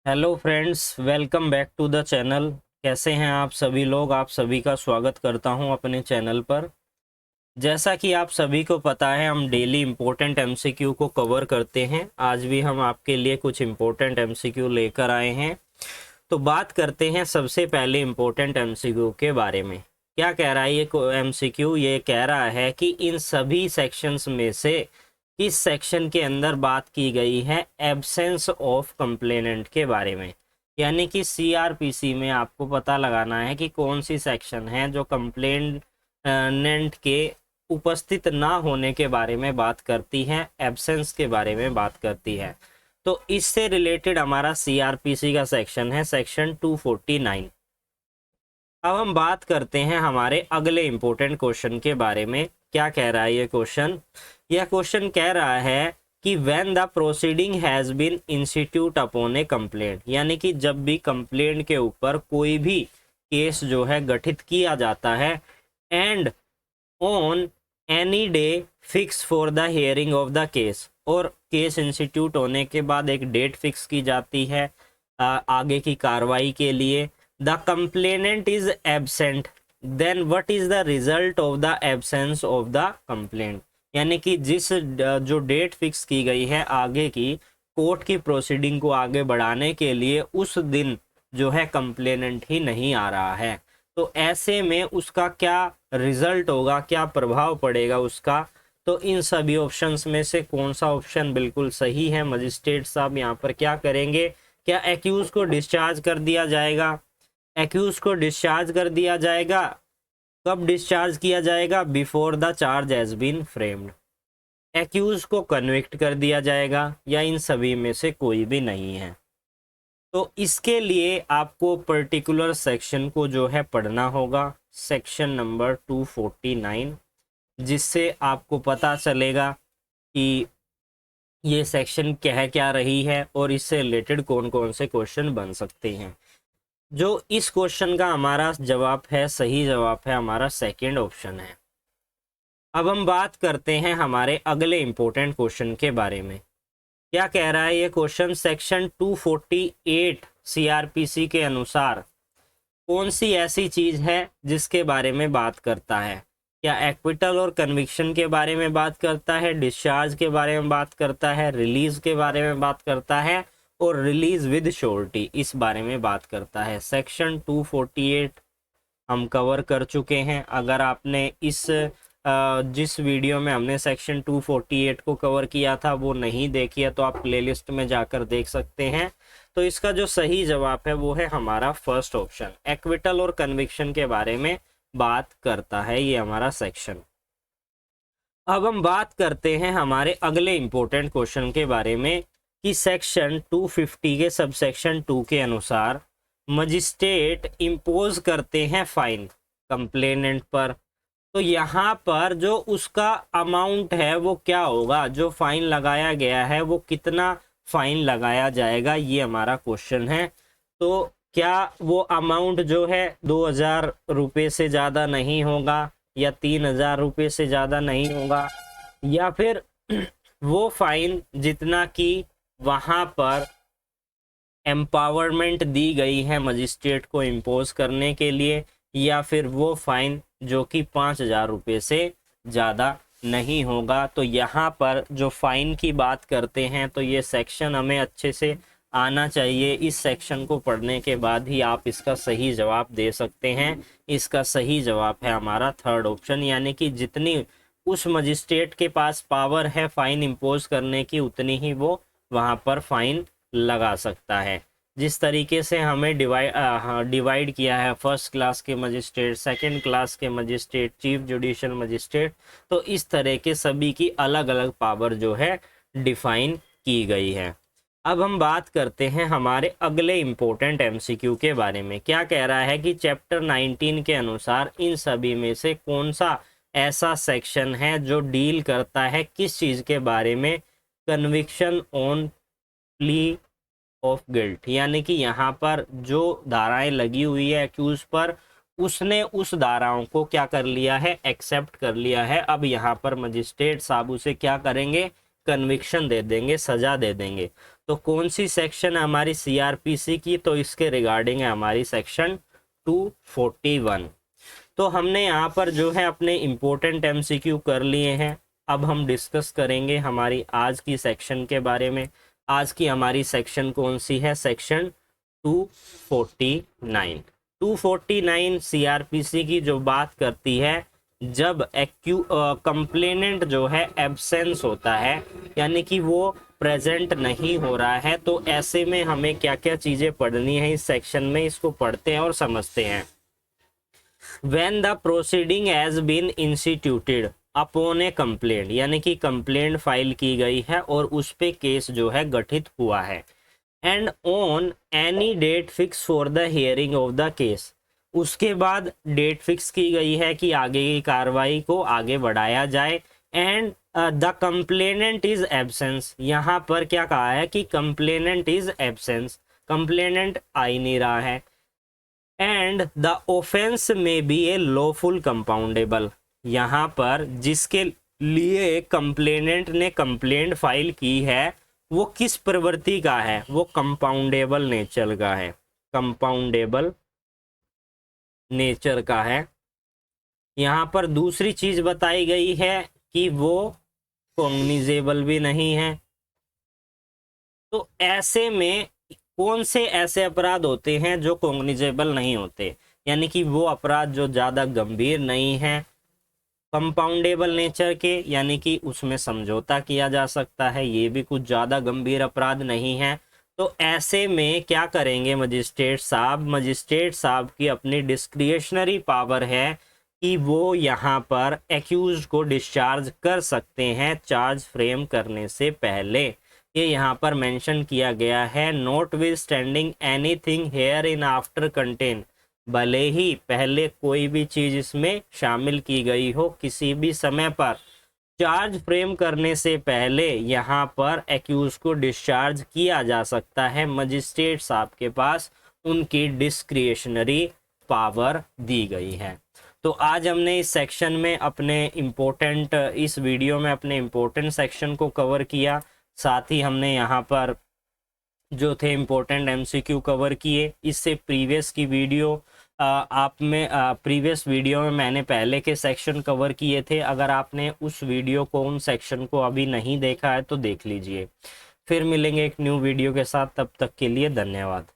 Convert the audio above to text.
Hello friends, welcome back to the channel. कैसे हैं आप सभी लोग? आप सभी का स्वागत करता हूं अपने चैनल पर। जैसा कि आप सभी को पता है, हम डेली इम्पोर्टेंट एमसीक्यू को कवर करते हैं। आज भी हम आपके लिए कुछ इम्पोर्टेंट एमसीक्यू लेकर आए हैं। तो बात करते हैं सबसे पहले इम्पोर्टेंट एमसीक्यू के बारे में। क्या कह रहा है ये एमसीक्यू? ये कह रहा है कि इन सभी सेक्शंस में से इस सेक्शन के अंदर बात की गई है एब्सेंस ऑफ कंप्लेनेंट के बारे में। यानी कि सीआरपीसी में आपको पता लगाना है कि कौन सी सेक्शन है जो कंप्लेनेंट के उपस्थित ना होने के बारे में बात करती है, एब्सेंस के बारे में बात करती है। तो इससे रिलेटेड हमारा सीआरपीसी का सेक्शन है सेक्शन 249। अब हम बात करते हैं हमारे अगले इंपॉर्टेंट क्वेश्चन के बारे में। क्या कह रहा है ये क्वेश्चन? यह क्वेश्चन कह रहा है कि when the proceeding has been institute upon a complaint, यानी कि जब भी कंप्लेंट के ऊपर कोई भी केस जो है गठित किया जाता है, and on any day fix for the hearing of the case, और केस इंस्टीट्यूट होने के बाद एक डेट फिक्स की जाती है आगे की कार्रवाई के लिए। The complainant is absent, then what is the result of the absence of the complaint. यानी कि जो डेट फिक्स की गई है आगे की कोर्ट की प्रोसीडिंग को आगे बढ़ाने के लिए, उस दिन जो है कंप्लेनेंट ही नहीं आ रहा है। तो ऐसे में उसका क्या रिजल्ट होगा, क्या प्रभाव पड़ेगा उसका? तो इन सभी ऑप्शंस में से कौन सा ऑप्शन बिल्कुल सही है? मजिस्ट्रेट साहब यहाँ पर क्या करेंगे? क्या एक्यूज को डिस्चार्ज कर दिया जाएगा? एक्यूज को डिस्चार्ज कर दिया जाएगा। कब डिस्चार्ज किया जाएगा? Before the charge has been framed. Accused को कन्विक्ट कर दिया जाएगा, या इन सभी में से कोई भी नहीं है। तो इसके लिए आपको पर्टिकुलर सेक्शन को जो है पढ़ना होगा, सेक्शन नंबर 249, जिससे आपको पता चलेगा कि ये सेक्शन क्या रही है और इससे रिलेटेड कौन कौन से क्वेश्चन बन सकते हैं। जो इस क्वेश्चन का हमारा जवाब है, सही जवाब है हमारा सेकंड ऑप्शन है। अब हम बात करते हैं हमारे अगले इंपॉर्टेंट क्वेश्चन के बारे में। क्या कह रहा है ये क्वेश्चन? सेक्शन 248 सीआरपीसी के अनुसार कौन सी ऐसी चीज है जिसके बारे में बात करता है? क्या एक्विटल और कन्विक्शन के बारे में बात करता है, डिस्चार्ज के बारे में बात करता है, रिलीज के बारे में बात करता है, और रिलीज विद श्योरिटी इस बारे में बात करता है? सेक्शन 248 हम कवर कर चुके हैं। अगर आपने जिस वीडियो में हमने सेक्शन 248 को कवर किया था वो नहीं देखी है तो आप प्लेलिस्ट में जाकर देख सकते हैं। तो इसका जो सही जवाब है वो है हमारा फर्स्ट ऑप्शन, एक्विटल और कन्विक्शन के बारे में बात करता है ये हमारा सेक्शन। अब हम बात करते हैं हमारे अगले इंपॉर्टेंट क्वेश्चन के बारे में कि सेक्शन 250 के सबसेक्शन 2 के अनुसार मजिस्ट्रेट इम्पोज करते हैं फाइन कंप्लेनेंट पर। तो यहाँ पर जो उसका अमाउंट है वो क्या होगा? जो फाइन लगाया गया है वो कितना फाइन लगाया जाएगा, ये हमारा क्वेश्चन है। तो क्या वो अमाउंट जो है 2000 रुपये से ज़्यादा नहीं होगा, या 3000 रुपये से ज़्यादा नहीं होगा, या फिर वो फाइन जितना कि वहाँ पर एम्पावरमेंट दी गई है मजिस्ट्रेट को इम्पोज करने के लिए, या फिर वो फाइन जो कि 5000 रुपये से ज़्यादा नहीं होगा। तो यहाँ पर जो फाइन की बात करते हैं तो ये सेक्शन हमें अच्छे से आना चाहिए। इस सेक्शन को पढ़ने के बाद ही आप इसका सही जवाब दे सकते हैं। इसका सही जवाब है हमारा थर्ड ऑप्शन, यानी कि जितनी उस मजिस्ट्रेट के पास पावर है फाइन इम्पोज करने की, उतनी ही वो वहाँ पर फाइन लगा सकता है। जिस तरीके से हमें डिवाइड किया है फर्स्ट क्लास के मजिस्ट्रेट, सेकंड क्लास के मजिस्ट्रेट, चीफ जुडिशियल मजिस्ट्रेट, तो इस तरह के सभी की अलग अलग पावर जो है डिफाइन की गई है। अब हम बात करते हैं हमारे अगले इम्पोर्टेंट एमसीक्यू के बारे में। क्या कह रहा है कि चैप्टर 19 के अनुसार इन सभी में से कौन सा ऐसा सेक्शन है जो डील करता है किस चीज़ के बारे में? Conviction on plea of guilt. यानी कि यहाँ पर जो धाराएं लगी हुई है एक्यूज पर, उसने उस धाराओं को क्या कर लिया है? एक्सेप्ट कर लिया है। अब यहाँ पर मजिस्ट्रेट साहब उसे क्या करेंगे? कन्विक्शन दे देंगे, सजा दे देंगे। तो कौन सी सेक्शन है हमारी सीआरपीसी की, तो इसके रिगार्डिंग है हमारी सेक्शन 241। तो हमने यहाँ पर जो है अपने इम्पोर्टेंट एमसीक्यू कर लिए हैं। अब हम डिस्कस करेंगे हमारी आज की सेक्शन के बारे में। आज की हमारी सेक्शन कौन सी है, सेक्शन 249। 249 सीआरपीसी की जो बात करती है जब कंप्लेनेंट जो है एब्सेंस होता है, यानी कि वो प्रेजेंट नहीं हो रहा है, तो ऐसे में हमें क्या क्या चीज़ें पढ़नी है इस सेक्शन में, इसको पढ़ते हैं और समझते हैं। When the proceeding has been instituted upon a complaint, यानी कि कंप्लेंट फाइल की गई है और उस पे केस जो है गठित हुआ है, and on any date fix for the hearing of the case, उसके बाद डेट फिक्स की गई है कि आगे की कार्रवाई को आगे बढ़ाया जाए, and the complainant is absence, यहाँ पर क्या कहा है कि कंप्लेनेंट इज एब्सेंस, कंप्लेनेंट आ ही नहीं रहा है, एंड द ऑफेंस में बी ए लॉफुल कंपाउंडेबल, यहाँ पर जिसके लिए कंप्लेनेंट ने कंप्लेंट फाइल की है वो किस प्रवृत्ति का है, वो कंपाउंडेबल नेचर का है, कंपाउंडेबल नेचर का है। यहाँ पर दूसरी चीज बताई गई है कि वो कॉग्निजेबल भी नहीं है। तो ऐसे में कौन से ऐसे अपराध होते हैं जो कॉग्निजेबल नहीं होते, यानी कि वो अपराध जो ज़्यादा गंभीर नहीं है, कंपाउंडेबल नेचर के, यानी कि उसमें समझौता किया जा सकता है, ये भी कुछ ज़्यादा गंभीर अपराध नहीं है। तो ऐसे में क्या करेंगे मजिस्ट्रेट साहब की अपनी डिस्क्रिशनरी पावर है कि वो यहाँ पर एक्यूज को डिस्चार्ज कर सकते हैं चार्ज फ्रेम करने से पहले। ये यहाँ पर मेंशन किया गया है, not with standing anything here in after contain, भले ही पहले कोई भी चीज़ इसमें शामिल की गई हो, किसी भी समय पर चार्ज फ्रेम करने से पहले यहाँ पर एक्यूज को डिस्चार्ज किया जा सकता है। मजिस्ट्रेट साहब के पास उनकी डिस्क्रिशनरी पावर दी गई है। तो आज हमने इस सेक्शन में इस वीडियो में अपने इम्पोर्टेंट सेक्शन को कवर किया, साथ ही हमने यहाँ पर जो थे इम्पोर्टेंट एमसीक्यू कवर किए। इससे प्रीवियस वीडियो में मैंने पहले के सेक्शन कवर किए थे, अगर आपने उन सेक्शन को अभी नहीं देखा है तो देख लीजिए। फिर मिलेंगे एक न्यू वीडियो के साथ, तब तक के लिए धन्यवाद।